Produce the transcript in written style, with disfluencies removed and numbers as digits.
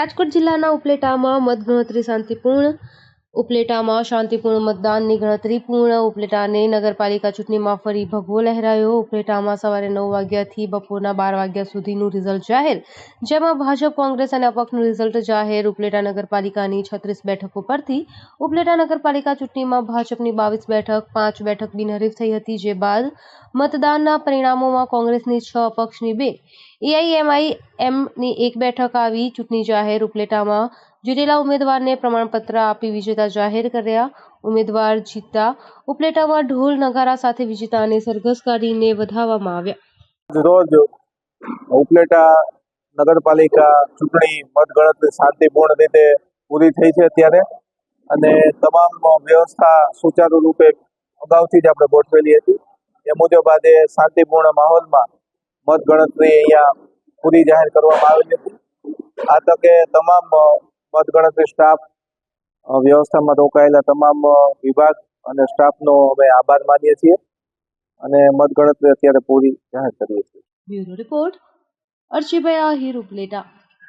રાજકોટ જિલ્લાના ઉપલેટામાં મતગણતરી શાંતિપૂર્ણ. ઉપલેટામાં શાંતિપૂર્ણ મતદાનની ગણતરી પૂર્ણ. ઉપલેટાને નગરપાલિકા ચૂંટણીમાં ફરી ભગવો લહેરાયો. ઉપલેટામાં સવારે 9 વાગ્યાથી બપોરના 12 વાગ્યા સુધીનું રિઝલ્ટ જાહેર, જેમાં ભાજપ, કોંગ્રેસ અને અપક્ષનું રિઝલ્ટ જાહેર. ઉપલેટા નગરપાલિકાની 36 બેઠકો પરથી ઉપલેટા નગરપાલિકા ચૂંટણીમાં ભાજપની 22 બેઠક, 5 બેઠક બિનહરીફ થઈ હતી. જે બાદ મતદાનના પરિણામોમાં કોંગ્રેસની 6, અપક્ષની 2, AIMIMની 1 બેઠક આવી. ચૂંટણી જાહેર. ઉપલેટામાં જીતેલા ઉમેદવારને પ્રમાણપત્ર આપી વિજેતા જાહેર કર્યા. ઉમેદવાર જીતતા ઉપલેટામાં ઢોલ નગારા સાથે વિજેતાને સરઘસ કાઢીને વધાવવામાં આવ્યા. રોજ ઉપલેટા નગરપાલિકા ચૂંટણી મતગણતરી શાંતિપૂર્ણ રીતે પૂરી થઈ છે અત્યારે, અને તમામ વ્યવસ્થા સુચારુ રૂપે અગાઉથી જ આપણે ગોઠવેલી હતી. એ મુજબ આજે શાંતિપૂર્ણ માહોલમાં મતગણતરી અહીંયા પૂરી જાહેર કરવામાં આવેલી હતી. આ તકે તમામ મતગણતરી સ્ટાફ, વ્યવસ્થામાં રોકાયેલા તમામ વિભાગ અને સ્ટાફનો અમે આભાર માનીએ છીએ અને મતગણતરી અત્યારે પૂરી જાહેર કરીએ છીએ. Bureau report, Archibhai Ahir, Upleta.